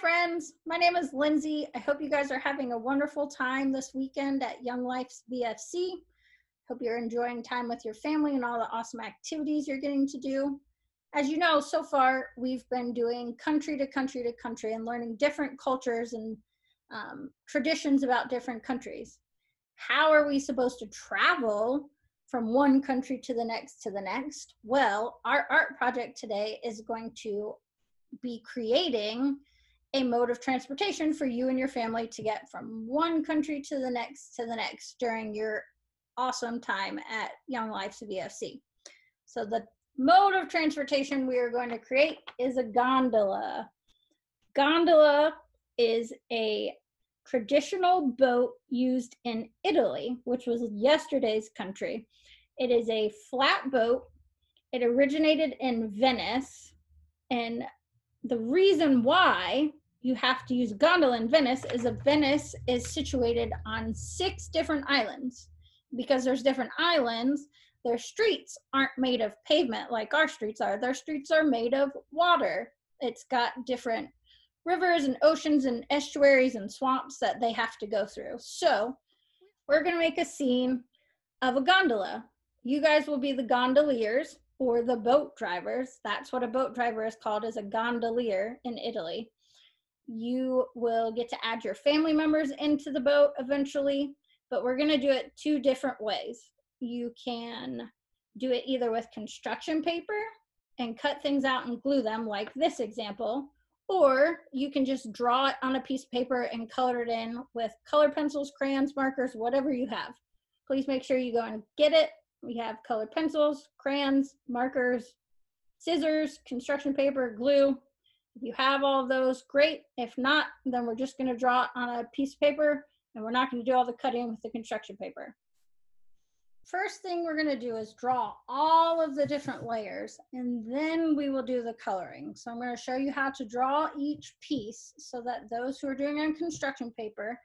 friends, my name is Lindsay. I hope you guys are having a wonderful time this weekend at Young Life's BFC. Hope you're enjoying time with your family and all the awesome activities you're getting to do. As you know, so far we've been doing country to country to country and learning different cultures and traditions about different countries. How are we supposed to travel from one country to the next to the next? Well, our art project today is going to be creating a mode of transportation for you and your family to get from one country to the next during your awesome time at Young Life's VFC. So the mode of transportation we are going to create is a gondola. Gondola is a traditional boat used in Italy, which was yesterday's country. It is a flat boat. It originated in Venice, and the reason why you have to use a gondola in Venice is that Venice is situated on 6 different islands. Because there's different islands, their streets aren't made of pavement like our streets are. Their streets are made of water. It's got different rivers and oceans and estuaries and swamps that they have to go through. So we're going to make a scene of a gondola. You guys will be the gondoliers or the boat drivers. That's what a boat driver is called, is a gondolier in Italy. You will get to add your family members into the boat eventually, but we're going to do it 2 different ways. You can do it either with construction paper and cut things out and glue them like this example, or you can just draw it on a piece of paper and color it in with color pencils, crayons, markers, whatever you have. Please make sure you go and get it. We have colored pencils, crayons, markers, scissors, construction paper, glue. If you have all of those, great. If not, then we're just going to draw it on a piece of paper, and we're not going to do all the cutting with the construction paper. First thing we're going to do is draw all of the different layers, and then we will do the coloring. So I'm going to show you how to draw each piece so that those who are doing it on construction paper,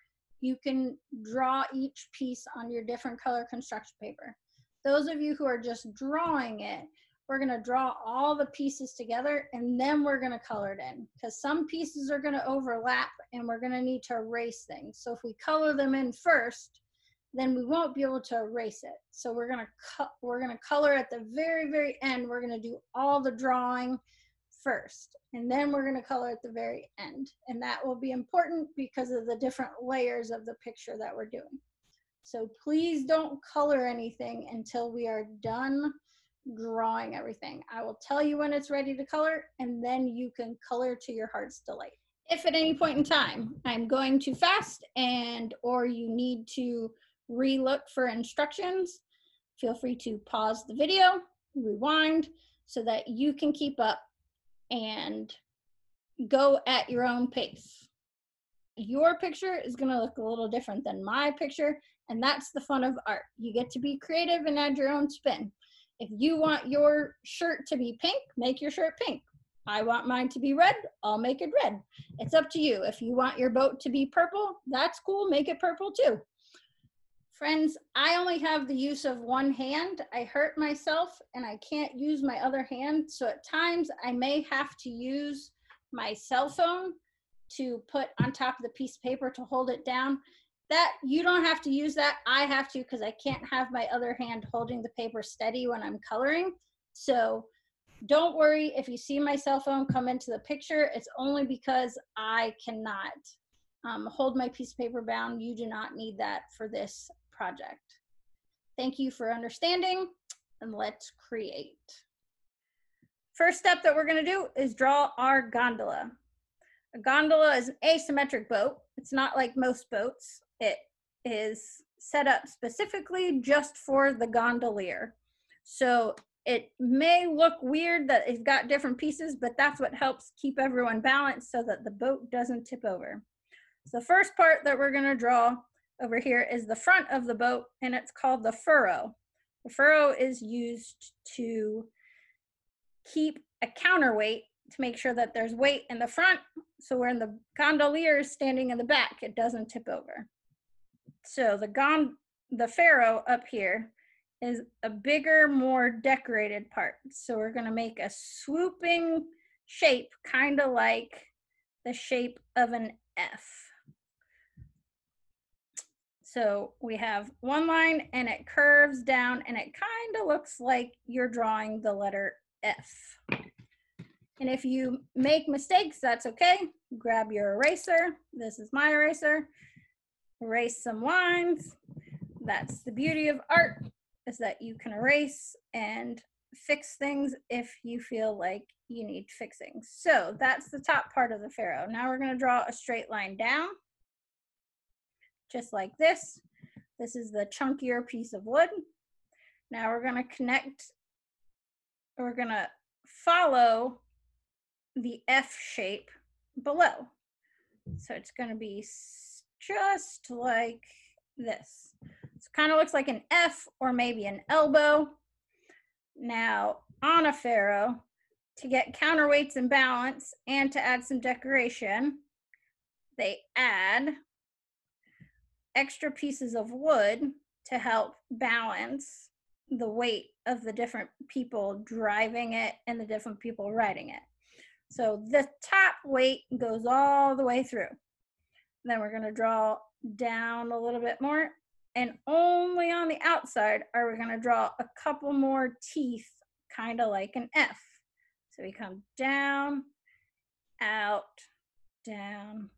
you can draw each piece on your different color construction paper. Those of you who are just drawing it, we're going to draw all the pieces together, and then we're going to color it in, because some pieces are going to overlap and we're going to need to erase things. So if we color them in first, then we won't be able to erase it. So we're going to color at the very, very end. We're going to do all the drawing first, and then we're going to color at the very end. And that will be important because of the different layers of the picture that we're doing. So please don't color anything until we are done drawing everything. I will tell you when it's ready to color, and then you can color to your heart's delight. If at any point in time I'm going too fast or you need to re-look for instructions, feel free to pause the video, rewind, so that you can keep up and go at your own pace. Your picture is going to look a little different than my picture, and that's the fun of art. You get to be creative and add your own spin. If you want your shirt to be pink, make your shirt pink. I want mine to be red, I'll make it red. It's up to you. If you want your boat to be purple, that's cool, make it purple too. Friends, I only have the use of one hand. I hurt myself and I can't use my other hand, so at times I may have to use my cell phone to put on top of the piece of paper to hold it down. That you don't have to use that. I have to, because I can't have my other hand holding the paper steady when I'm coloring. So don't worry if you see my cell phone come into the picture. It's only because I cannot hold my piece of paper bound. You do not need that for this project. Thank you for understanding, and let's create. First step that we're going to do is draw our gondola. A gondola is an asymmetric boat. It's not like most boats. It is set up specifically just for the gondolier. So it may look weird that it's got different pieces, but that's what helps keep everyone balanced so that the boat doesn't tip over. So the first part that we're going to draw over here is the front of the boat, and it's called the furrow. The furrow is used to keep a counterweight to make sure that there's weight in the front, so when the gondolier is standing in the back, it doesn't tip over. So the furrow up here is a bigger, more decorated part. So we're going to make a swooping shape, kind of like the shape of an F. So we have one line and it curves down and it kind of looks like you're drawing the letter F. And if you make mistakes, that's okay. Grab your eraser. This is my eraser. Erase some lines. That's the beauty of art, is that you can erase and fix things if you feel like you need fixing. So that's the top part of the pharaoh. Now we're going to draw a straight line down, just like this. This is the chunkier piece of wood. Now we're going to connect, we're going to follow the F shape below. So it's going to be just like this. So kind of looks like an F or maybe an elbow. Now on a pharaoh, to get counterweights and balance and to add some decoration, they add extra pieces of wood to help balance the weight of the different people driving it and the different people riding it. So the top weight goes all the way through. Then we're going to draw down a little bit more, and only on the outside are we going to draw a couple more teeth, kind of like an F. So we come down, out, down,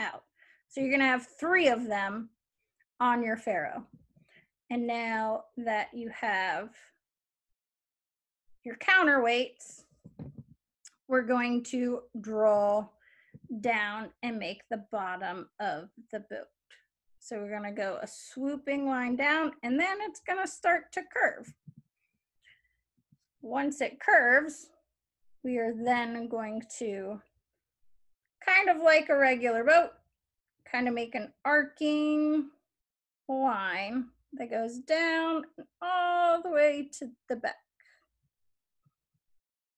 out. So you're going to have 3 of them on your pharaoh. And now that you have your counterweights, we're going to draw down and make the bottom of the boat. So we're going to go a swooping line down, and then it's going to start to curve. Once it curves, we are then going to, kind of like a regular boat, kind of make an arcing line that goes down all the way to the back.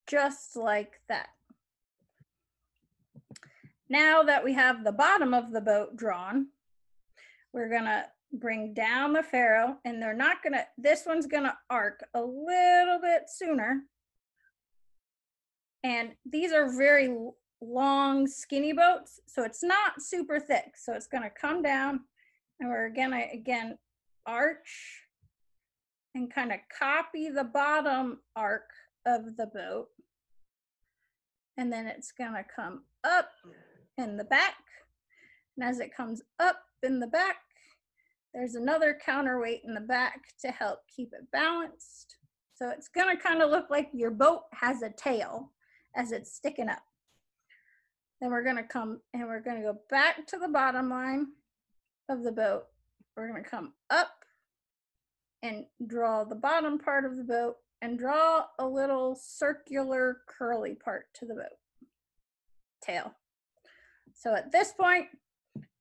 Just like that. Now that we have the bottom of the boat drawn, we're gonna bring down the pharaoh, and they're not gonna, this one's gonna arc a little bit sooner. And these are very long, skinny boats, so it's not super thick. So it's gonna come down, and we're gonna, again, arch and kind of copy the bottom arc of the boat. And then it's gonna come up in the back. And as it comes up in the back, there's another counterweight in the back to help keep it balanced. So it's gonna kind of look like your boat has a tail as it's sticking up. Then we're gonna come and we're gonna go back to the bottom line of the boat. We're gonna come up and draw the bottom part of the boat and draw a little circular curly part to the boat tail. So at this point,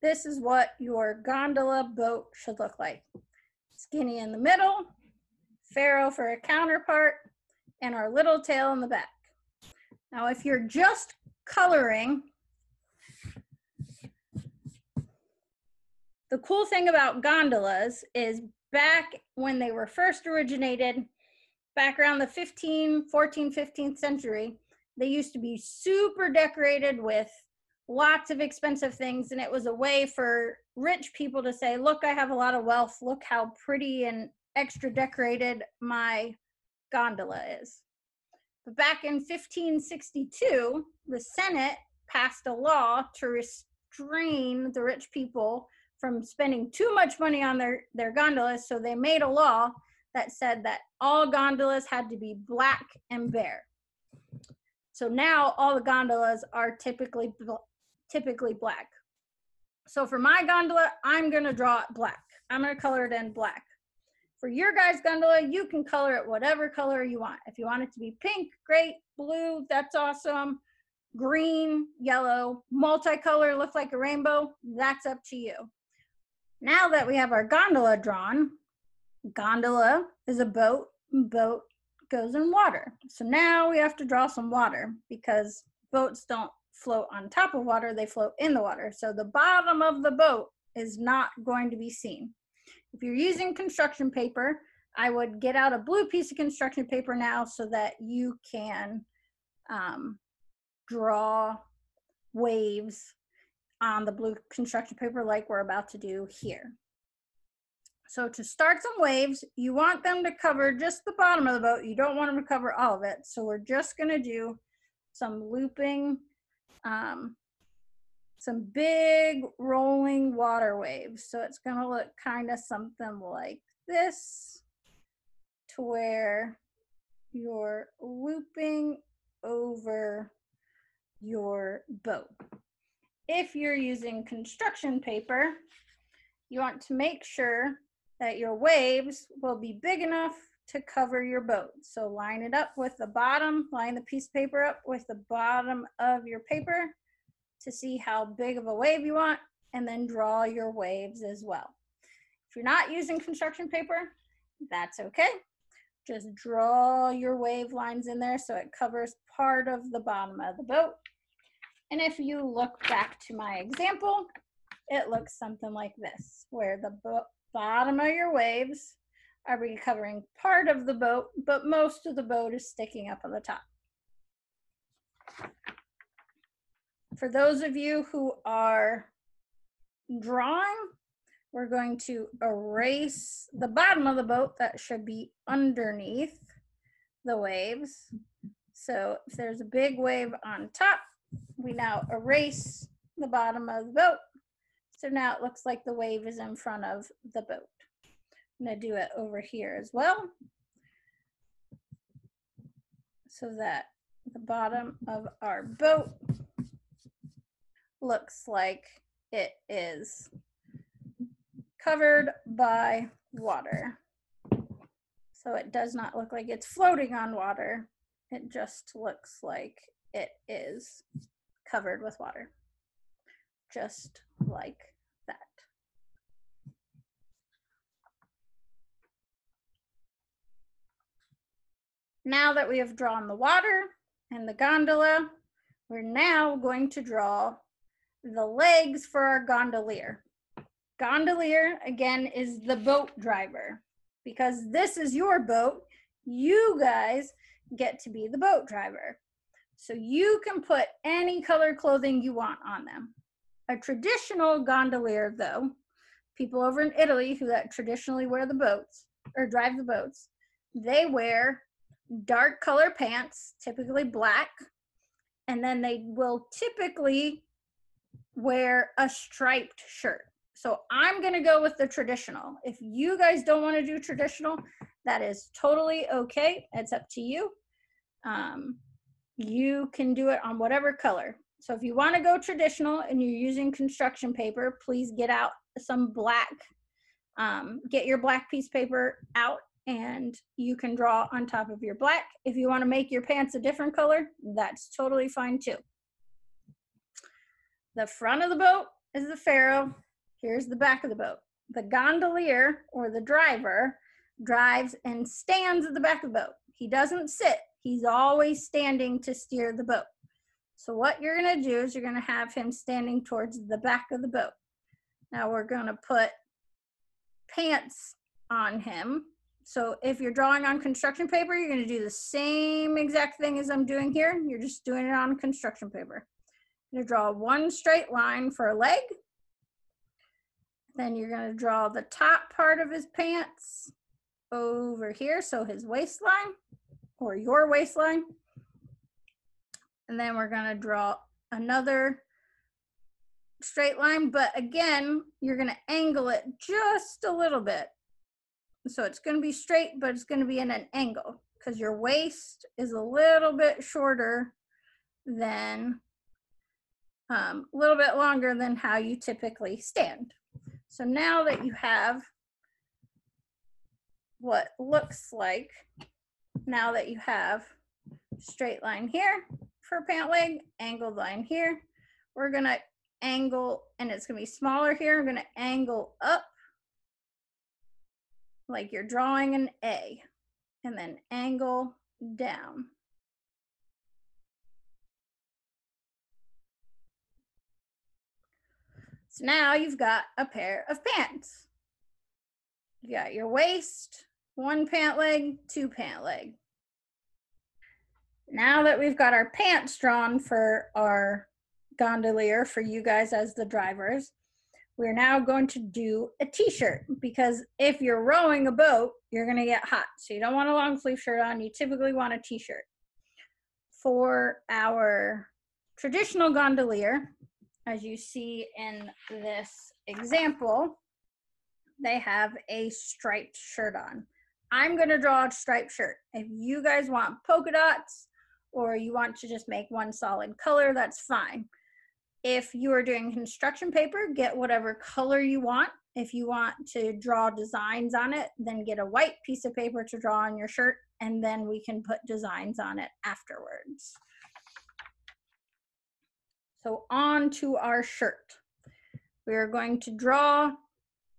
this is what your gondola boat should look like. Skinny in the middle, pharaoh for a counterpart, and our little tail in the back. Now, if you're just coloring, the cool thing about gondolas is back when they were first originated, back around the 15th century, they used to be super decorated with lots of expensive things, and it was a way for rich people to say, look, I have a lot of wealth, look how pretty and extra decorated my gondola is. But back in 1562, the Senate passed a law to restrain the rich people from spending too much money on their gondolas, so they made a law that said that all gondolas had to be black and bare. So now all the gondolas are typically black. So for my gondola, I'm gonna draw it black. I'm gonna color it in black. For your guys' gondola, you can color it whatever color you want. If you want it to be pink, great, blue, that's awesome. Green, yellow, multicolor, look like a rainbow, that's up to you. Now that we have our gondola drawn, gondola is a boat, boat goes in water. So now we have to draw some water because boats don't float on top of water, they float in the water. So the bottom of the boat is not going to be seen. If you're using construction paper, I would get out a blue piece of construction paper now so that you can draw waves on the blue construction paper like we're about to do here. So to start some waves, you want them to cover just the bottom of the boat. You don't want them to cover all of it. So we're just going to do some looping, some big rolling water waves. So it's going to look kind of something like this, to where you're looping over your boat. If you're using construction paper, you want to make sure that your waves will be big enough to cover your boat. So line it up with the bottom, line the piece of paper up with the bottom of your paper to see how big of a wave you want, and then draw your waves as well. If you're not using construction paper, that's okay. Just draw your wave lines in there so it covers part of the bottom of the boat. And if you look back to my example, it looks something like this, where the bottom of your waves are covering part of the boat, but most of the boat is sticking up on the top. For those of you who are drawing, we're going to erase the bottom of the boat that should be underneath the waves. So if there's a big wave on top, we now erase the bottom of the boat. So now it looks like the wave is in front of the boat. I'm going to do it over here as well, so that the bottom of our boat looks like it is covered by water. So it does not look like it's floating on water. It just looks like it is covered with water, just like that. Now that we have drawn the water and the gondola, we're now going to draw the legs for our gondolier. Gondolier, again, is the boat driver. Because this is your boat, you guys get to be the boat driver. So you can put any color clothing you want on them. A traditional gondolier, though, people over in Italy who traditionally wear the boats or drive the boats, they wear dark color pants, typically black, and then they will typically wear a striped shirt. So I'm going to go with the traditional. If you guys don't want to do traditional, that is totally okay. It's up to you. You can do it on whatever color. So if you want to go traditional and you're using construction paper, please get out some black. Get your black piece of paper out and you can draw on top of your black. If you want to make your pants a different color, that's totally fine too. The front of the boat is the pharaoh. Here's the back of the boat. The gondolier, or the driver, drives and stands at the back of the boat. He doesn't sit. He's always standing to steer the boat. So what you're going to do is you're going to have him standing towards the back of the boat. Now we're going to put pants on him. So if you're drawing on construction paper, you're going to do the same exact thing as I'm doing here. You're just doing it on construction paper. You're going to draw one straight line for a leg. Then you're going to draw the top part of his pants over here, so his waistline, or your waistline. And then we're going to draw another straight line, but again, you're going to angle it just a little bit. So it's going to be straight, but it's going to be in an angle because your waist is a little bit shorter than, a little bit longer than how you typically stand. So now that you have what looks like, now that you have straight line here for pant leg, angled line here, we're going to angle, and it's going to be smaller here. I'm going to angle up like you're drawing an A, and then angle down. So now you've got a pair of pants. You got your waist, one pant leg, two pant leg. Now that we've got our pants drawn for our gondolier for you guys as the drivers. We're now going to do a t-shirt, because if you're rowing a boat, you're going to get hot. So you don't want a long sleeve shirt on. You typically want a t-shirt. For our traditional gondolier, as you see in this example, they have a striped shirt on. I'm going to draw a striped shirt. If you guys want polka dots or you want to just make one solid color, that's fine. If you are doing construction paper, get whatever color you want. If you want to draw designs on it, then get a white piece of paper to draw on your shirt, and then we can put designs on it afterwards. So on to our shirt. We are going to draw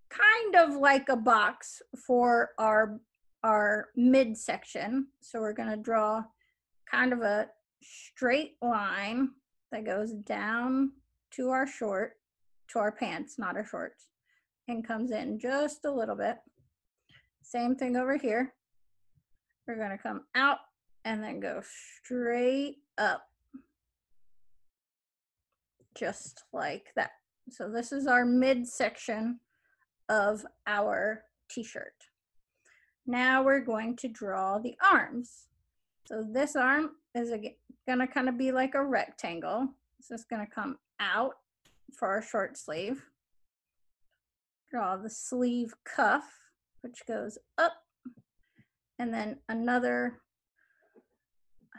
kind of like a box for our midsection. So we're going to draw kind of a straight line that goes down to our pants, not our shorts, and comes in just a little bit. Same thing over here. We're going to come out and then go straight up, just like that. So this is our midsection of our t-shirt. Now we're going to draw the arms. So this arm is going to kind of be like a rectangle. This is going to come out for our short sleeve. Draw the sleeve cuff, which goes up, and then another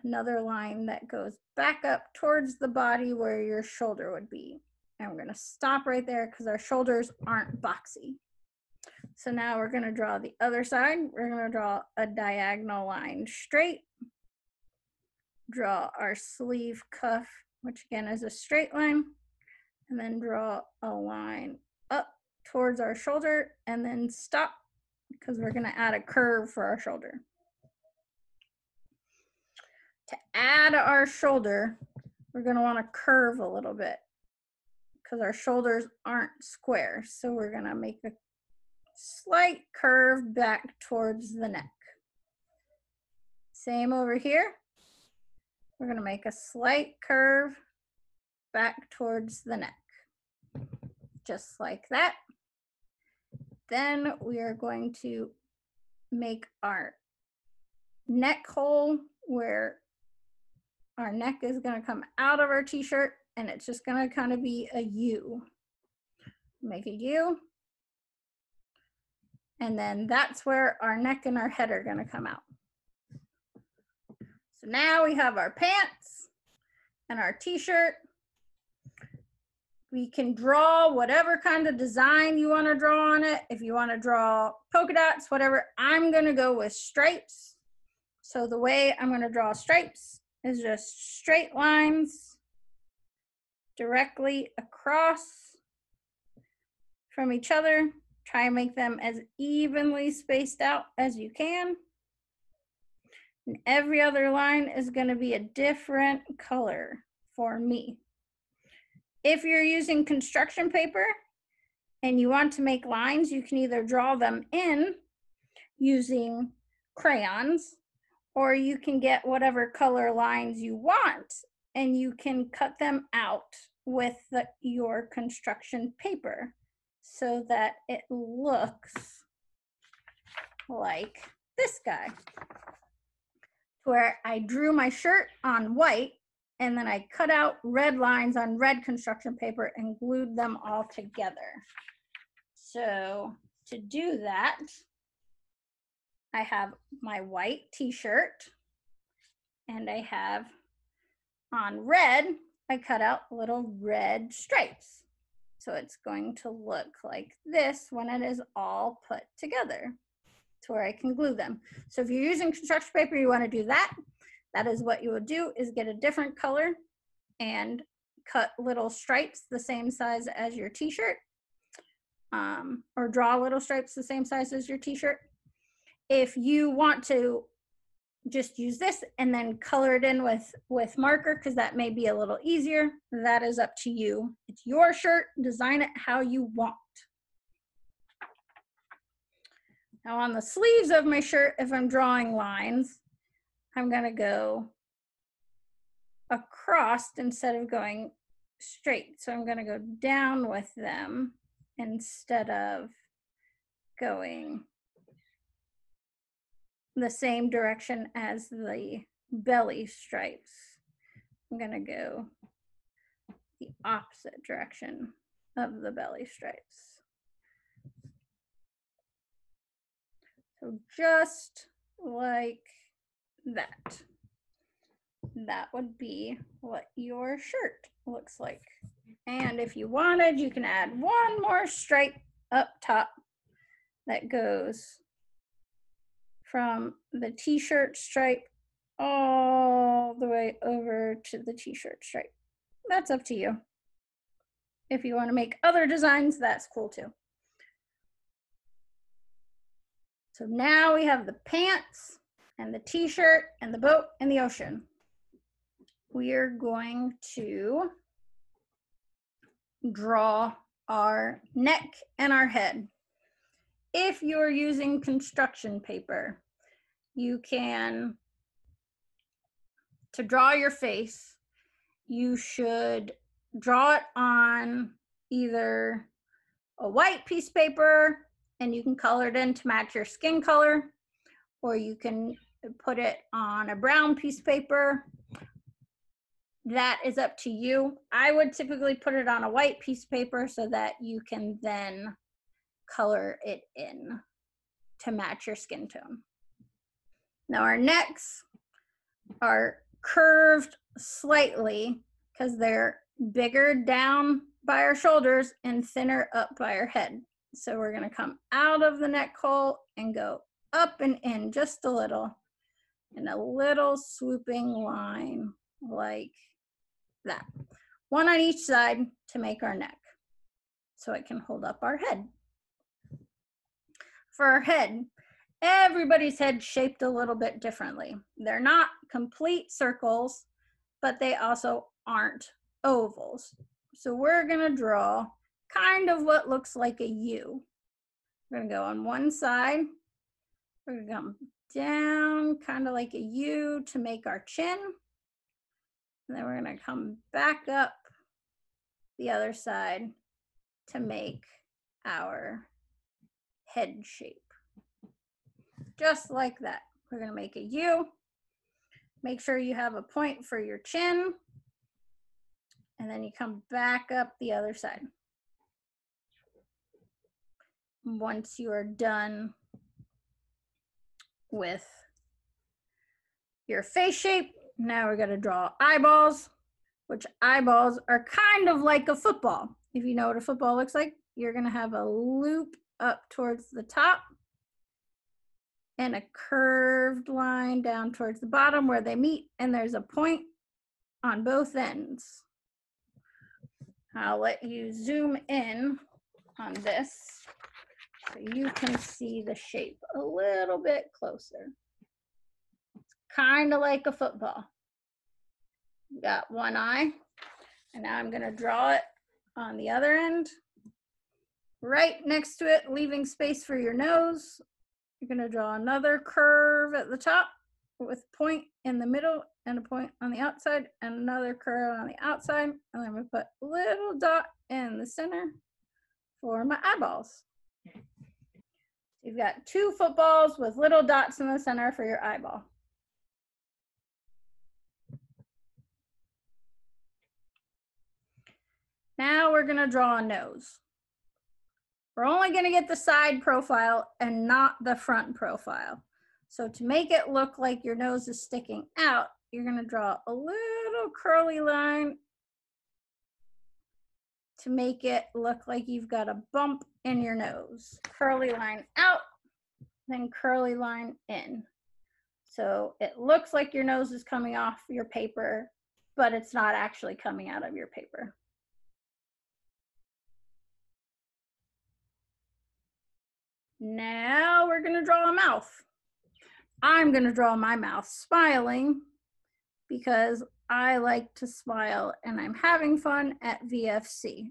line that goes back up towards the body where your shoulder would be. And we're going to stop right there because our shoulders aren't boxy. So now we're going to draw the other side. We're going to draw a diagonal line straight. Draw our sleeve cuff, which again is a straight line, and then draw a line up towards our shoulder and then stop because we're going to add a curve for our shoulder. To add our shoulder, we're going to want to curve a little bit because our shoulders aren't square. So we're going to make a slight curve back towards the neck. Same over here. We're going to make a slight curve back towards the neck, just like that. Then we are going to make our neck hole where our neck is going to come out of our t-shirt, and it's just going to kind of be a U. Make a U. And then that's where our neck and our head are going to come out. So now we have our pants and our t-shirt. We can draw whatever kind of design you want to draw on it. If you want to draw polka dots, whatever, I'm going to go with stripes. So the way I'm going to draw stripes is just straight lines directly across from each other. Try and make them as evenly spaced out as you can. And every other line is going to be a different color for me. If you're using construction paper and you want to make lines, you can either draw them in using crayons, or you can get whatever color lines you want and you can cut them out with your construction paper so that it looks like this guy, where I drew my shirt on white and then I cut out red lines on red construction paper and glued them all together. So to do that, I have my white t-shirt and I have on red, I cut out little red stripes. So it's going to look like this when it is all put together to where I can glue them. So if you're using construction paper, you want to do that. That is what you would do, is get a different color and cut little stripes the same size as your t-shirt, or draw little stripes the same size as your t-shirt. If you want to just use this and then color it in with marker, because that may be a little easier, that is up to you. It's your shirt, design it how you want. Now on the sleeves of my shirt, if I'm drawing lines, I'm gonna go across instead of going straight. So I'm going to go down with them instead of going the same direction as the belly stripes. I'm going to go the opposite direction of the belly stripes. So just like that. That would be what your shirt looks like. And if you wanted, you can add one more stripe up top that goes from the t-shirt stripe all the way over to the t-shirt stripe. That's up to you. If you want to make other designs, that's cool too. So now we have the pants and the t-shirt and the boat and the ocean. We are going to draw our neck and our head. If you're using construction paper, you can, to draw your face, you should draw it on either a white piece of paper and you can color it in to match your skin color, or you can put it on a brown piece of paper. That is up to you. I would typically put it on a white piece of paper so that you can then color it in to match your skin tone. Now our necks are curved slightly because they're bigger down by our shoulders and thinner up by our head. So we're going to come out of the neck hole and go up and in just a little, in a little swooping line like that. One on each side to make our neck so it can hold up our head. For our head, everybody's head shaped a little bit differently. They're not complete circles, but they also aren't ovals. So we're going to draw kind of what looks like a U. We're going to go on one side. We're going to come down kind of like a U to make our chin. And then we're going to come back up the other side to make our head shape. Just like that. We're going to make a U. Make sure you have a point for your chin. And then you come back up the other side. Once you are done with your face shape, now we're going to draw eyeballs, which eyeballs are kind of like a football. If you know what a football looks like, you're going to have a loop up towards the top and a curved line down towards the bottom where they meet, and there's a point on both ends. I'll let you zoom in on this so you can see the shape a little bit closer. It's kind of like a football. You got one eye, and now I'm going to draw it on the other end. Right next to it, leaving space for your nose, you're going to draw another curve at the top with a point in the middle and a point on the outside and another curve on the outside. And then I'm going to put a little dot in the center for my eyeballs. You've got two footballs with little dots in the center for your eyeball. Now we're going to draw a nose. We're only going to get the side profile and not the front profile. So to make it look like your nose is sticking out, you're going to draw a little curly line to make it look like you've got a bump in your nose. Curly line out, then curly line in. So it looks like your nose is coming off your paper, but it's not actually coming out of your paper. Now we're going to draw a mouth. I'm going to draw my mouth smiling because I like to smile and I'm having fun at VFC.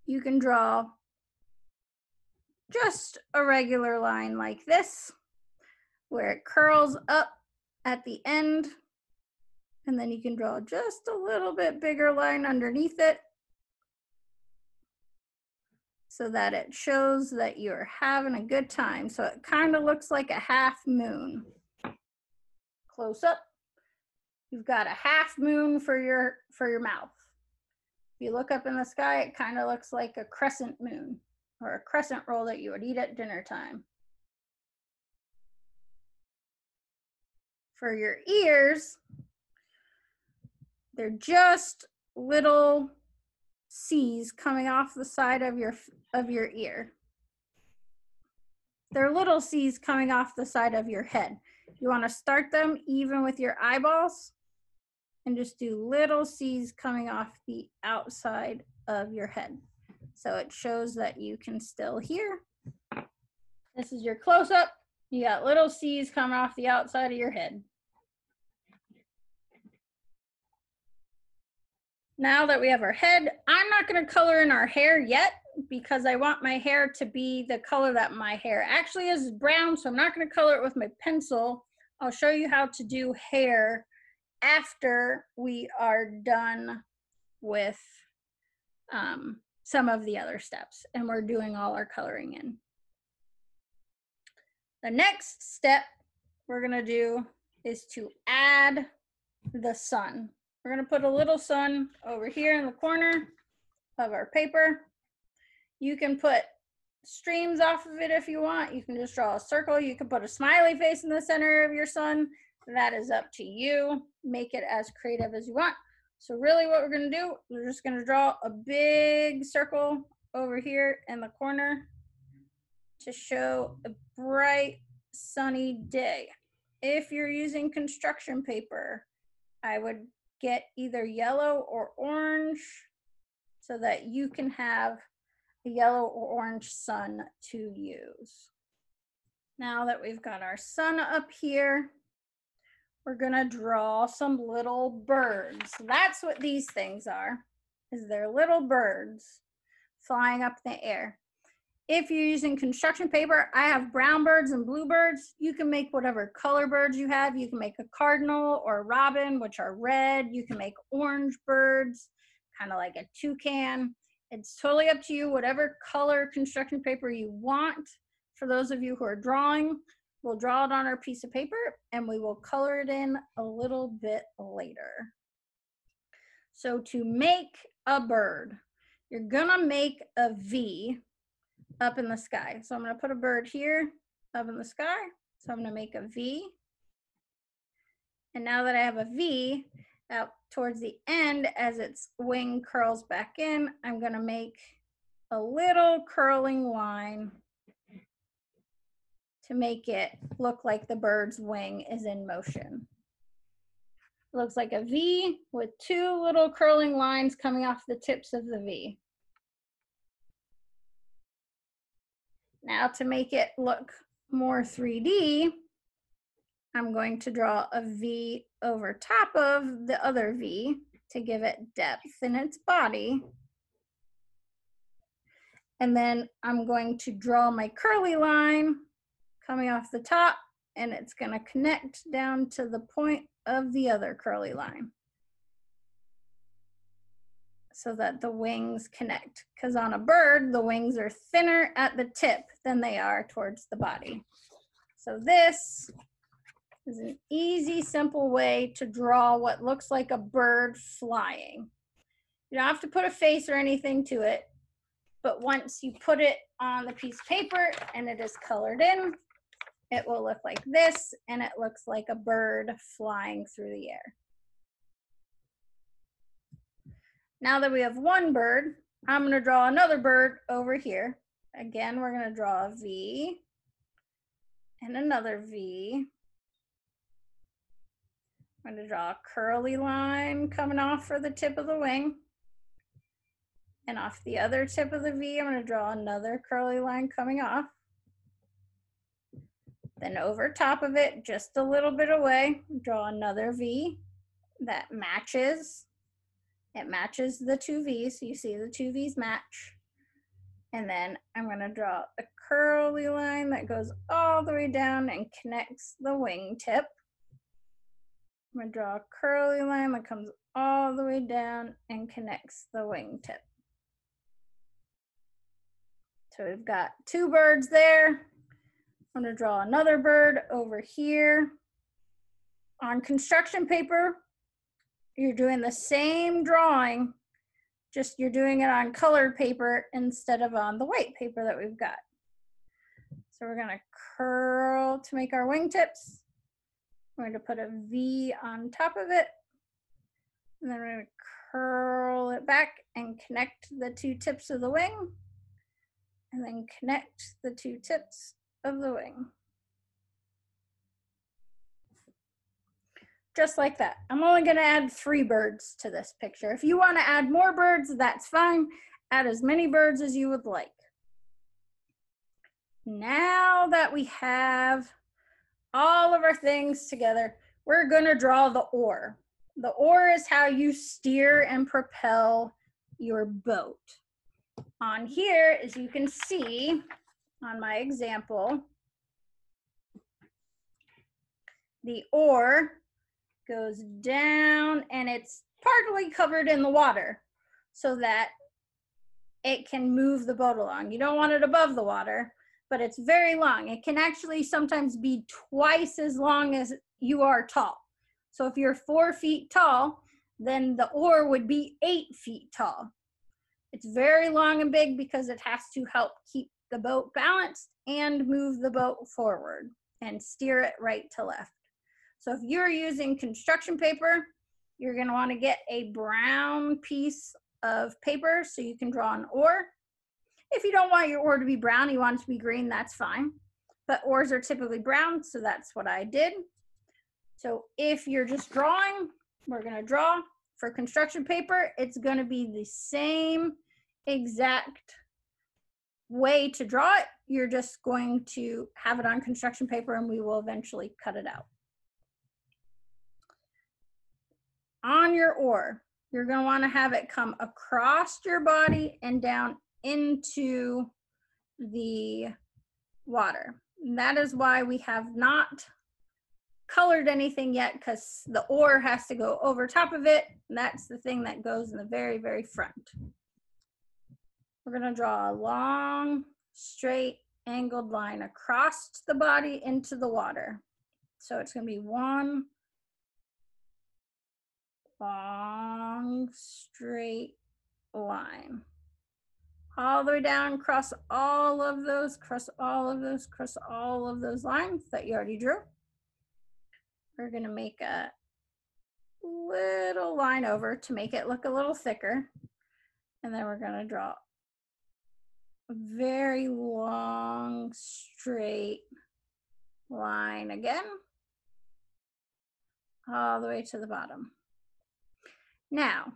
You can draw just a regular line like this, where it curls up at the end And then you can draw just a little bit bigger line underneath it so that it shows that you're having a good time. So it kind of looks like a half moon. Close up, you've got a half moon for your mouth. If you look up in the sky, it kind of looks like a crescent moon or a crescent roll that you would eat at dinner time. For your ears, they're just little C's coming off the side of your ear. They're little C's coming off the side of your head. You want to start them even with your eyeballs and just do little C's coming off the outside of your head. So it shows that you can still hear. This is your close-up. You got little C's coming off the outside of your head. Now that we have our head, I'm not going to color in our hair yet because I want my hair to be the color that my hair actually is brown, so I'm not going to color it with my pencil. I'll show you how to do hair after we are done with some of the other steps and we're doing all our coloring in. The next step we're going to do is to add the sun. We're going to put a little sun over here in the corner of our paper. You can put streams off of it if you want. You can just draw a circle. You can put a smiley face in the center of your sun. That is up to you. Make it as creative as you want. So really what we're going to do, we're just going to draw a big circle over here in the corner to show a bright sunny day. If you're using construction paper, I would get either yellow or orange so that you can have a yellow or orange sun to use. Now that we've got our sun up here, we're gonna draw some little birds. That's what these things are, is they're little birds flying up in the air. If you're using construction paper, I have brown birds and blue birds. You can make whatever color birds you have. You can make a cardinal or a robin, which are red. You can make orange birds, kind of like a toucan. It's totally up to you, whatever color construction paper you want. For those of you who are drawing, we'll draw it on our piece of paper and we will color it in a little bit later. So to make a bird, you're gonna make a V up in the sky. So I'm going to put a bird here up in the sky. So I'm going to make a V. And now that I have a V out towards the end, as its wing curls back in, I'm going to make a little curling line to make it look like the bird's wing is in motion. It looks like a V with two little curling lines coming off the tips of the V. Now to make it look more 3D, I'm going to draw a V over top of the other V to give it depth in its body. And then I'm going to draw my curly line coming off the top, and it's going to connect down to the point of the other curly line so that the wings connect. Because on a bird, the wings are thinner at the tip than they are towards the body. So this is an easy, simple way to draw what looks like a bird flying. You don't have to put a face or anything to it, but once you put it on the piece of paper and it is colored in, it will look like this, and it looks like a bird flying through the air. Now that we have one bird, I'm going to draw another bird over here. Again, we're going to draw a V and another V. I'm going to draw a curly line coming off for the tip of the wing. And off the other tip of the V, I'm going to draw another curly line coming off. Then over top of it, just a little bit away, draw another V that matches. It matches the two V's, so you see the two V's match. And then I'm going to draw a curly line that goes all the way down and connects the wing tip. I'm going to draw a curly line that comes all the way down and connects the wingtip. So we've got two birds there. I'm going to draw another bird over here. On construction paper, you're doing the same drawing, just you're doing it on colored paper instead of on the white paper that we've got. So we're going to curl to make our wingtips. We're going to put a V on top of it. And then we're going to curl it back and connect the two tips of the wing. And then connect the two tips of the wing. Just like that. I'm only going to add 3 birds to this picture. If you want to add more birds, that's fine. Add as many birds as you would like. Now that we have all of our things together, we're going to draw the oar. The oar is how you steer and propel your boat. On here, as you can see on my example, the oar goes down and it's partly covered in the water so that it can move the boat along. You don't want it above the water, but it's very long. It can actually sometimes be twice as long as you are tall. So if you're 4 feet tall, then the oar would be 8 feet tall. It's very long and big because it has to help keep the boat balanced and move the boat forward and steer it right to left. So if you're using construction paper, you're going to want to get a brown piece of paper so you can draw an oar. If you don't want your oar to be brown, you want it to be green, that's fine. But oars are typically brown, so that's what I did. So if you're just drawing, we're going to draw. For construction paper, it's going to be the same exact way to draw it. You're just going to have it on construction paper and we will eventually cut it out. On your oar, you're going to want to have it come across your body and down into the water. And that is why we have not colored anything yet, because the oar has to go over top of it. And that's the thing that goes in the very, very front. We're going to draw a long, straight, angled line across the body into the water. So it's going to be one long, straight line. All the way down, across all of those, cross all of those, cross all of those lines that you already drew. We're going to make a little line over to make it look a little thicker. And then we're going to draw a very long, straight line again, all the way to the bottom. Now,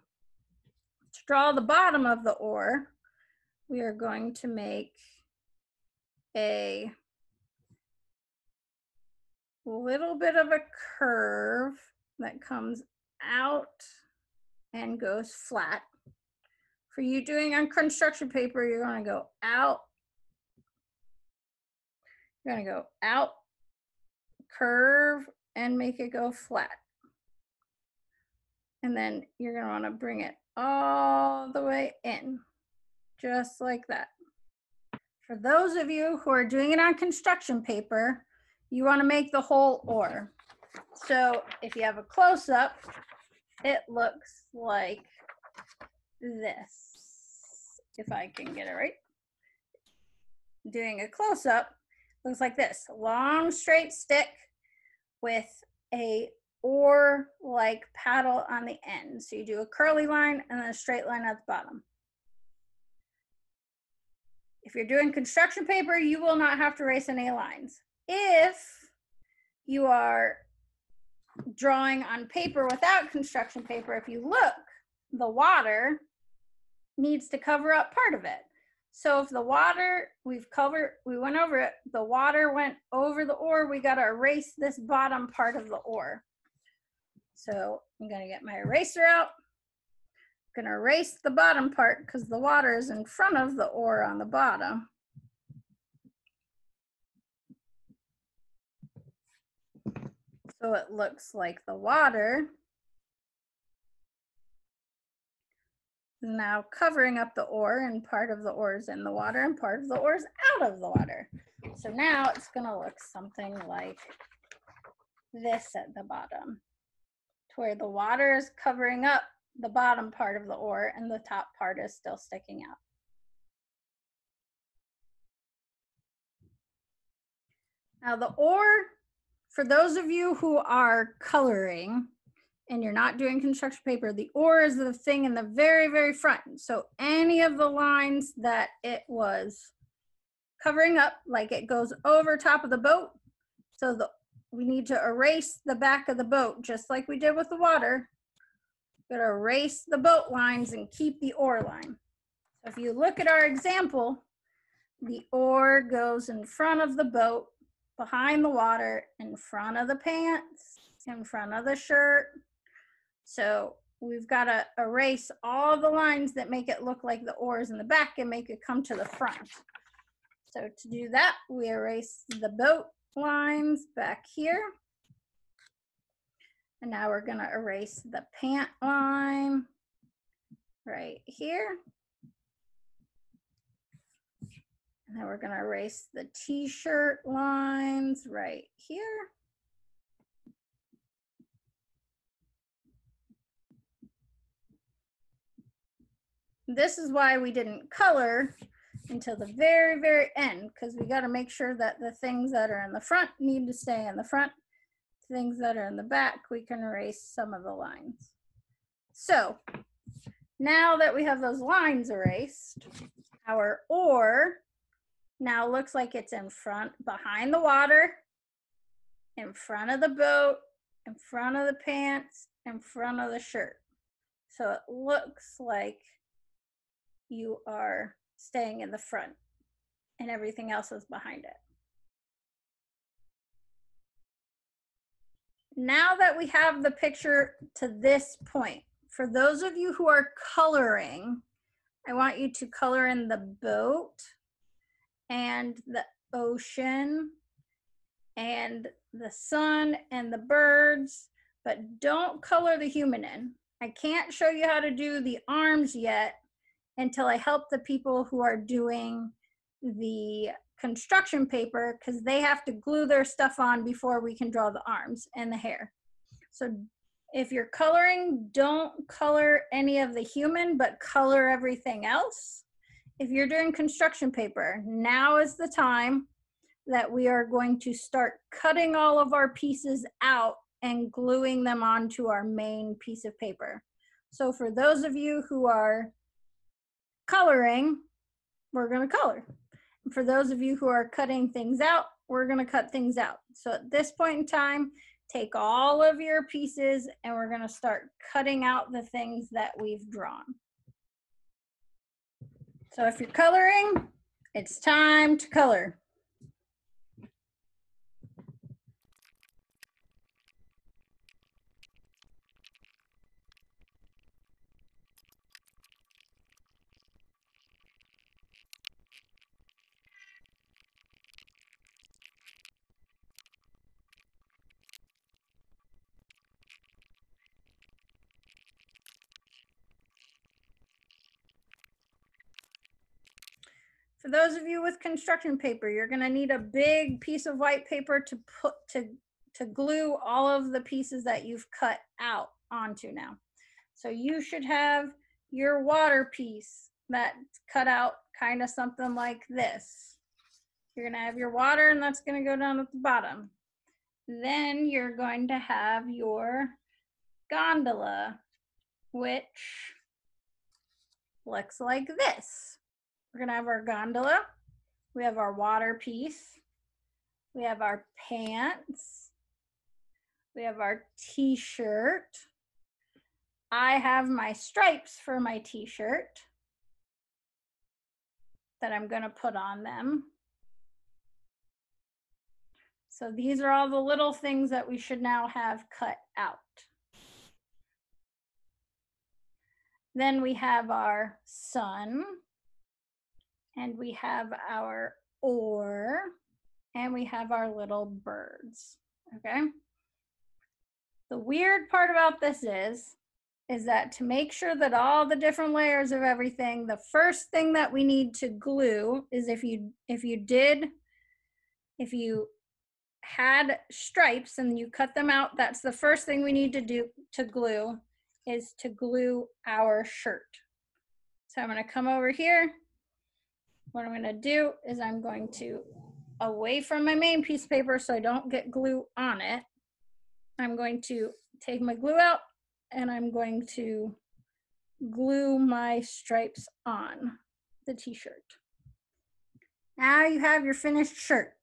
to draw the bottom of the oar, we are going to make a little bit of a curve that comes out and goes flat. For you doing on construction paper, you're going to go out. You're going to go out, curve, and make it go flat. And then you're going to want to bring it all the way in, just like that. For those of you who are doing it on construction paper, you want to make the whole oar. So if you have a close-up, it looks like this. If I can get it right. Doing a close-up, looks like this. Long, straight stick with a oar-like paddle on the end. So you do a curly line and then a straight line at the bottom. If you're doing construction paper, you will not have to erase any lines. If you are drawing on paper without construction paper, if you look, the water needs to cover up part of it. So if the water, we went over it, the water went over the oar, we got to erase this bottom part of the oar. So I'm going to get my eraser out. I'm going to erase the bottom part because the water is in front of the oar on the bottom. So it looks like the water is now covering up the ore, and part of the ore is in the water and part of the ore is out of the water. So now it's going to look something like this at the bottom, to where the water is covering up the bottom part of the ore and the top part is still sticking out. Now the ore, for those of you who are coloring and you're not doing construction paper, the ore is the thing in the very, very front. So any of the lines that it was covering up, like it goes over top of the boat, so we need to erase the back of the boat, just like we did with the water. We're gonna erase the boat lines and keep the ore line. So if you look at our example, the ore goes in front of the boat, behind the water, in front of the pants, in front of the shirt. So we've got to erase all the lines that make it look like the ore is in the back and make it come to the front. So to do that, we erase the boat lines back here. And now we're going to erase the pant line right here. And then we're going to erase the t-shirt lines right here. This is why we didn't color until the very, very end, because we got to make sure that the things that are in the front need to stay in the front. Things that are in the back, we can erase some of the lines. So now that we have those lines erased, our ore now looks like it's in front, behind the water, in front of the boat, in front of the pants, in front of the shirt. So it looks like you are staying in the front and everything else is behind it. Now that we have the picture to this point, for those of you who are coloring, I want you to color in the boat and the ocean and the sun and the birds, but don't color the human in. I can't show you how to do the arms yet until I help the people who are doing the construction paper, because they have to glue their stuff on before we can draw the arms and the hair. So if you're coloring, don't color any of the human, but color everything else. If you're doing construction paper, now is the time that we are going to start cutting all of our pieces out and gluing them onto our main piece of paper. So for those of you who are coloring, we're going to color. And for those of you who are cutting things out, we're going to cut things out. So at this point in time, take all of your pieces and we're going to start cutting out the things that we've drawn. So if you're coloring, it's time to color. For those of you with construction paper, you're going to need a big piece of white paper to glue all of the pieces that you've cut out onto now. So you should have your water piece that's cut out kind of something like this. You're going to have your water and that's going to go down at the bottom. Then you're going to have your gondola, which looks like this. We're gonna have our gondola, we have our water piece, we have our pants, we have our t-shirt. I have my stripes for my t-shirt that I'm gonna put on them. So these are all the little things that we should now have cut out. Then we have our sun, and we have our oar, and we have our little birds, okay? The weird part about this is that to make sure that all the different layers of everything, the first thing that we need to glue is if you had stripes and you cut them out, that's the first thing we need to do to glue, is to glue our shirt. So I'm going to come over here. What I'm going to do is I'm going to, away from my main piece of paper so I don't get glue on it, I'm going to take my glue out and I'm going to glue my stripes on the t-shirt. Now you have your finished shirt.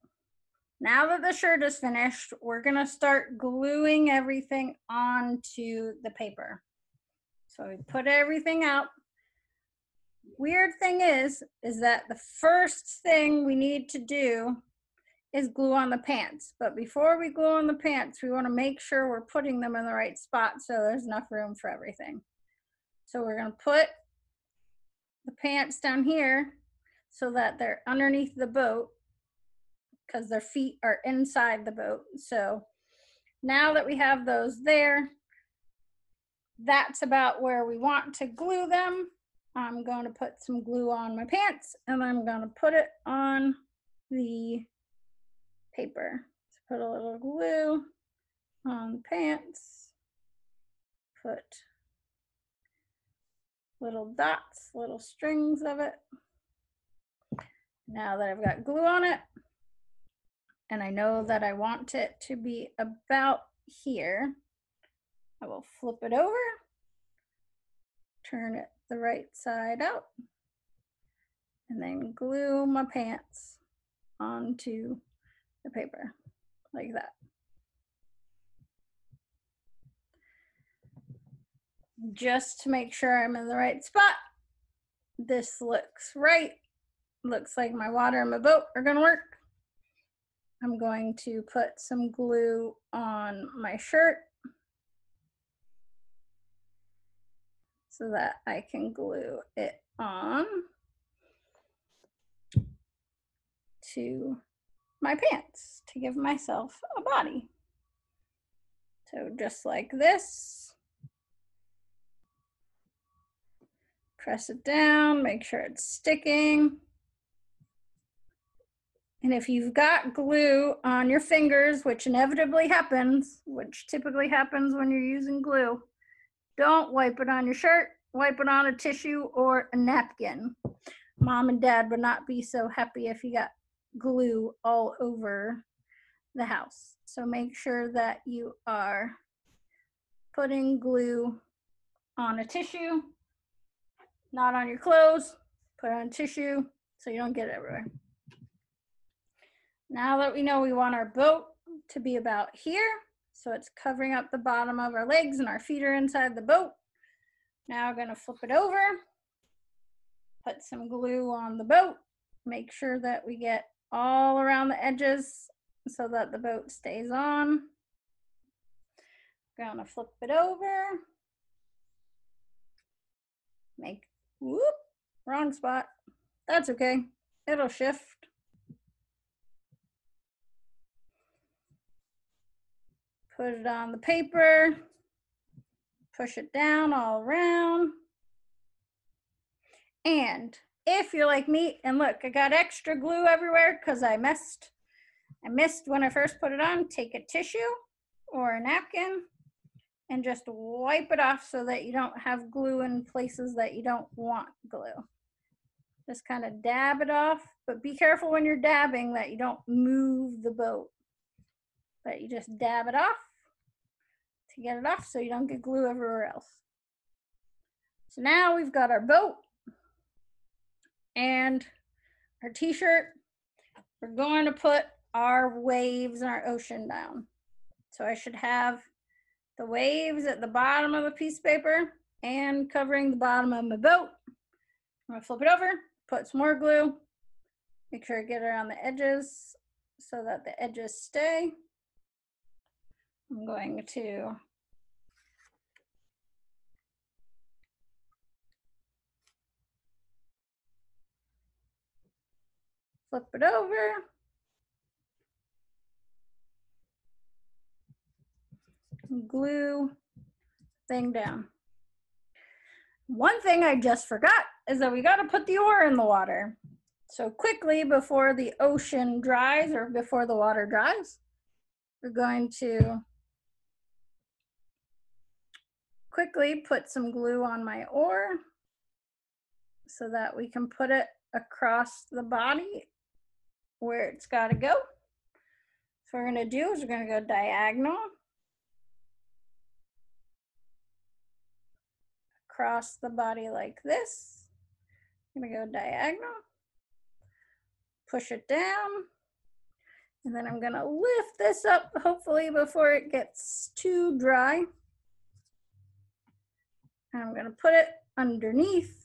Now that the shirt is finished, we're gonna start gluing everything onto the paper. So we put everything out. Weird thing is that the first thing we need to do is glue on the pants. But before we glue on the pants, we wanna make sure we're putting them in the right spot so there's enough room for everything. So we're gonna put the pants down here so that they're underneath the boat because their feet are inside the boat. So now that we have those there, that's about where we want to glue them. I'm going to put some glue on my pants and I'm going to put it on the paper. So put a little glue on the pants, put little dots, little strings of it. Now that I've got glue on it, and I know that I want it to be about here, I will flip it over, turn it the right side out, and then glue my pants onto the paper like that. Just to make sure I'm in the right spot. This looks right. Looks like my water and my boat are gonna work. I'm going to put some glue on my shirt so that I can glue it on to my pants to give myself a body. So just like this, press it down, make sure it's sticking. And if you've got glue on your fingers, which inevitably happens, which typically happens when you're using glue, don't wipe it on your shirt, wipe it on a tissue or a napkin. Mom and Dad would not be so happy if you got glue all over the house. So make sure that you are putting glue on a tissue, not on your clothes. Put it on tissue so you don't get it everywhere. Now that we know we want our boat to be about here, so it's covering up the bottom of our legs and our feet are inside the boat. Now we're going to flip it over, put some glue on the boat, make sure that we get all around the edges so that the boat stays on. Going to flip it over, whoop, wrong spot. That's okay, it'll shift. Put it on the paper, push it down all around. And if you're like me, and look, I got extra glue everywhere because I missed when I first put it on, take a tissue or a napkin and just wipe it off so that you don't have glue in places that you don't want glue. Just kind of dab it off, but be careful when you're dabbing that you don't move the boat. But you just dab it off to get it off so you don't get glue everywhere else. So now we've got our boat and our t-shirt. We're going to put our waves and our ocean down. So I should have the waves at the bottom of the piece of paper and covering the bottom of my boat. I'm gonna flip it over, put some more glue, make sure I get it around the edges so that the edges stay. I'm going to flip it over, glue thing down. One thing I just forgot is that we got to put the ore in the water. So quickly before the ocean dries or before the water dries, we're going to quickly put some glue on my ore so that we can put it across the body where it's got to go. So what we're going to do is we're going to go diagonal across the body like this. I'm going to go diagonal, push it down, and then I'm going to lift this up, hopefully before it gets too dry. And I'm going to put it underneath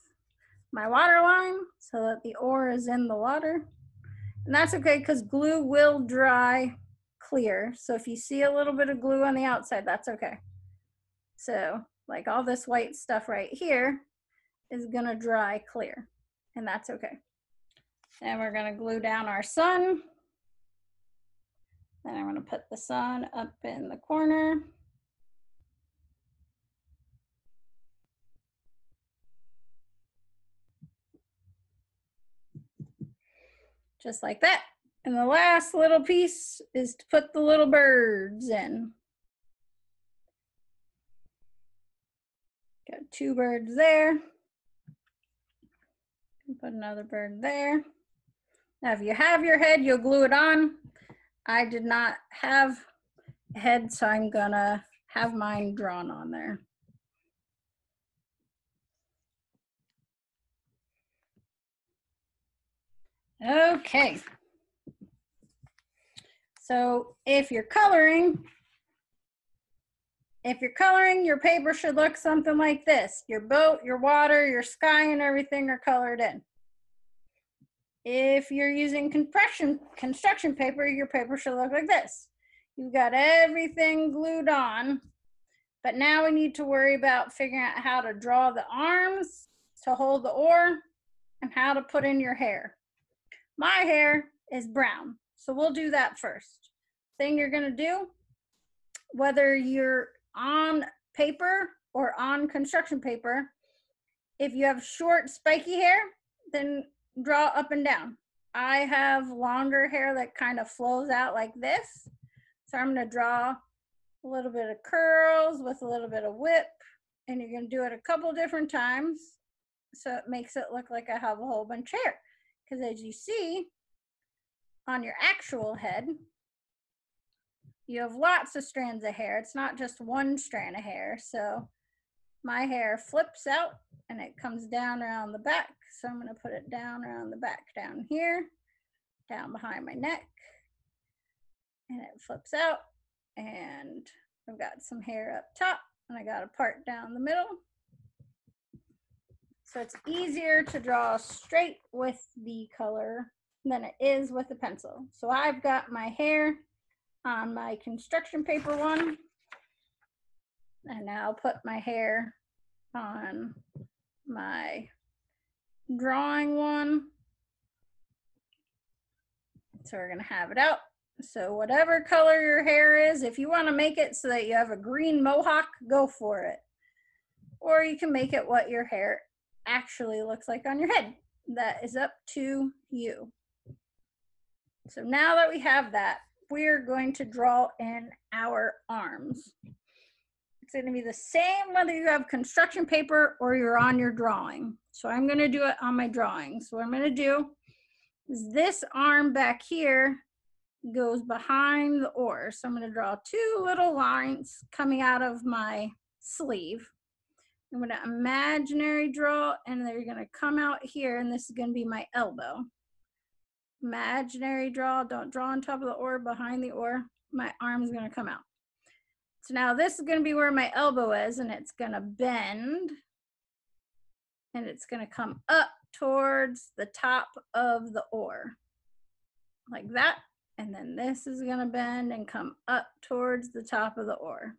my water line so that the ore is in the water. And that's okay because glue will dry clear. So if you see a little bit of glue on the outside, that's okay. So like all this white stuff right here is gonna dry clear, and that's okay. And we're gonna glue down our sun. Then I'm gonna put the sun up in the corner. Just like that. And the last little piece is to put the little birds in. Got 2 birds there. Put another bird there. Now, if you have your head, you'll glue it on. I did not have a head, so I'm gonna have mine drawn on there. Okay. So if you're coloring, your paper should look something like this. Your boat, your water, your sky, and everything are colored in. If you're using construction paper, your paper should look like this. You've got everything glued on, but now we need to worry about figuring out how to draw the arms to hold the ore and how to put in your hair. My hair is brown, so we'll do that first. Thing you're gonna do, whether you're on paper or on construction paper, if you have short spiky hair, then draw up and down. I have longer hair that kind of flows out like this. So I'm gonna draw a little bit of curls with a little bit of whip, and you're gonna do it a couple different times so it makes it look like I have a whole bunch of hair. Because as you see on your actual head, you have lots of strands of hair. It's not just one strand of hair. So my hair flips out and it comes down around the back. So I'm gonna put it down around the back, down here, down behind my neck, and it flips out. And I've got some hair up top and I got a part down the middle. So it's easier to draw straight with the color than it is with the pencil. So I've got my hair on my construction paper one, and now I'll put my hair on my drawing one. So we're gonna have it out. So whatever color your hair is, if you wanna make it so that you have a green mohawk, go for it. Or you can make it what your hair actually looks like on your head. That is up to you. So now that we have that, we're going to draw in our arms. It's going to be the same whether you have construction paper or you're on your drawing. So I'm going to do it on my drawing. So what I'm going to do is this arm back here goes behind the oar. So I'm going to draw 2 little lines coming out of my sleeve. I'm going to imaginary draw, and they're going to come out here, and this is going to be my elbow. Imaginary draw, don't draw on top of the oar, behind the oar. My arm is going to come out. So now this is going to be where my elbow is, and it's going to bend, and it's going to come up towards the top of the oar, like that. And then this is going to bend and come up towards the top of the oar.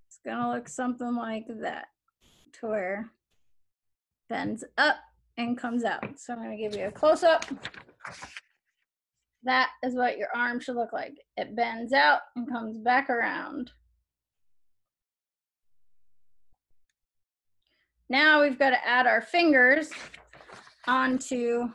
It's going to look something like that, to where it bends up and comes out. So I'm going to give you a close-up. That is what your arm should look like. It bends out and comes back around. Now we've got to add our fingers onto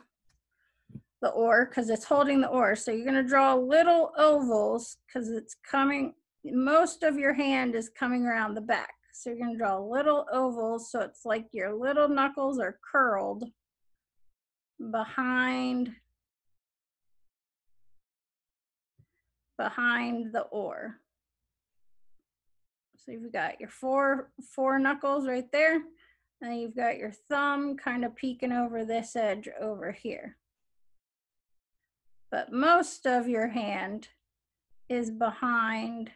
the oar because it's holding the oar. So you're going to draw little ovals because it's coming, most of your hand is coming around the back. So you're going to draw little ovals so it's like your little knuckles are curled behind the oar. So you've got your four knuckles right there, and then you've got your thumb kind of peeking over this edge over here. But most of your hand is behind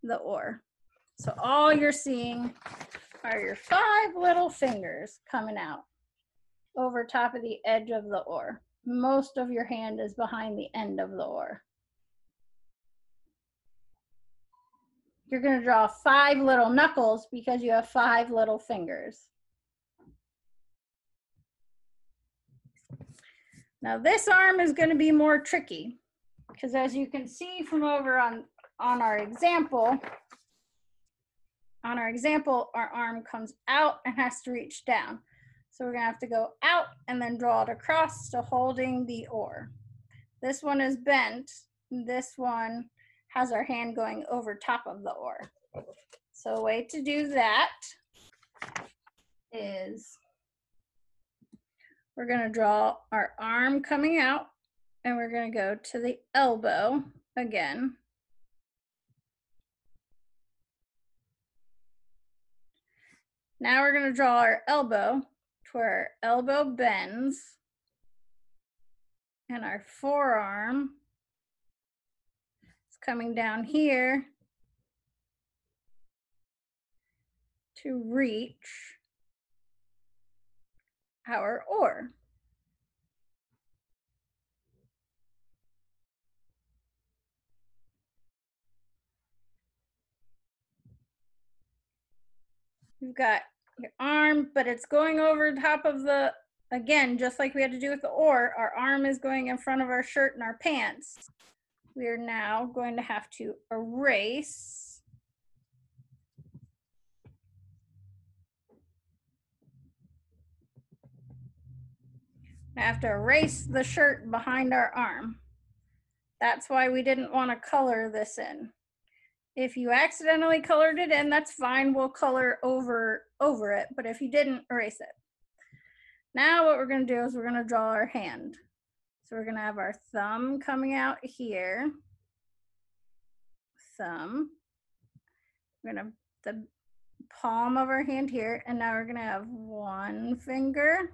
the oar. So all you're seeing are your 5 little fingers coming out over top of the edge of the oar. Most of your hand is behind the end of the oar. You're going to draw 5 little knuckles because you have 5 little fingers. Now this arm is going to be more tricky because as you can see from over on our example, our arm comes out and has to reach down. So we're going to have to go out and then draw it across to holding the oar. This one is bent. This one has our hand going over top of the oar. So a way to do that is we're going to draw our arm coming out and we're going to go to the elbow again. Now we're going to draw our elbow to where our elbow bends and our forearm is coming down here to reach our oar. You've got your arm, but it's going over top of the, again, just like we had to do with the oar, our arm is going in front of our shirt and our pants. We are now going to have to erase the shirt behind our arm. That's why we didn't want to color this in. If you accidentally colored it in, that's fine. We'll color over it. But if you didn't, erase it. Now what we're going to do is we're going to draw our hand. So we're going to have our thumb coming out here. Thumb. We're going to the palm of our hand here. And now we're going to have 1 finger,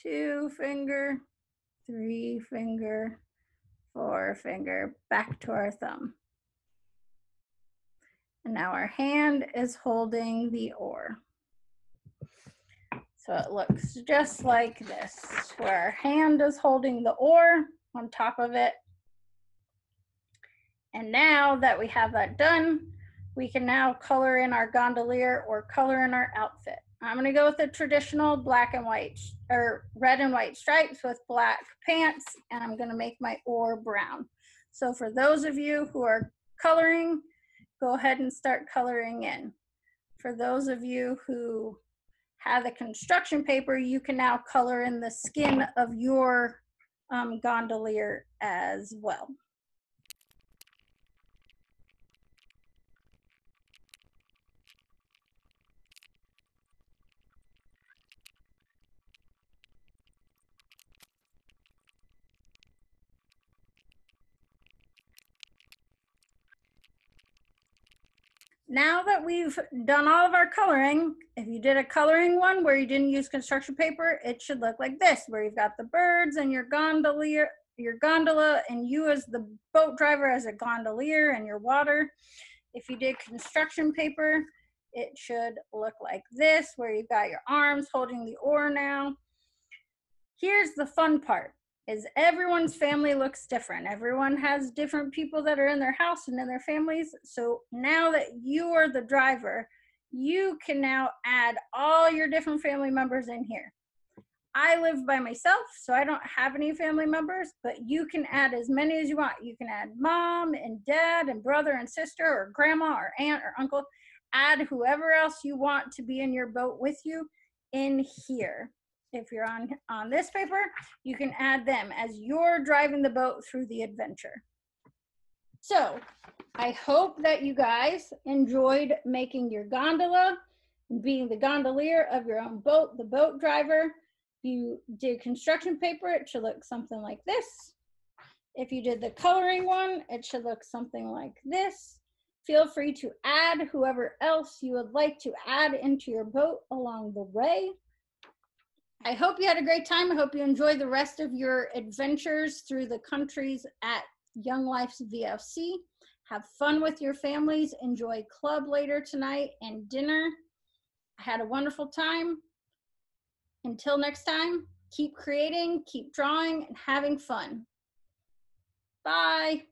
2 finger, 3 finger, 4 finger, back to our thumb. And now our hand is holding the oar. So it looks just like this, where our hand is holding the oar on top of it. And now that we have that done, we can now color in our gondolier or color in our outfit. I'm going to go with the traditional black and white or red and white stripes with black pants, and I'm going to make my oar brown. So for those of you who are coloring, go ahead and start coloring in. For those of you who have the construction paper, you can now color in the skin of your gondolier as well. Now that we've done all of our coloring, if you did a coloring one where you didn't use construction paper, it should look like this, where you've got the birds and your gondola, and you as the boat driver as a gondolier and your water. If you did construction paper, it should look like this, where you've got your arms holding the oar now. Here's the fun part. Is everyone's family looks different. Everyone has different people that are in their house and in their families. So now that you are the driver, you can now add all your different family members in here. I live by myself, so I don't have any family members, but you can add as many as you want. You can add mom and dad and brother and sister or grandma or aunt or uncle, add whoever else you want to be in your boat with you in here. If you're on this paper, you can add them as you're driving the boat through the adventure. So I hope that you guys enjoyed making your gondola and being the gondolier of your own boat, the boat driver. If you did construction paper, it should look something like this. If you did the coloring one, it should look something like this. Feel free to add whoever else you would like to add into your boat along the way. I hope you had a great time. I hope you enjoy the rest of your adventures through the countries at Young Life's VFC. Have fun with your families. Enjoy club later tonight and dinner. I had a wonderful time. Until next time, keep creating, keep drawing, and having fun. Bye.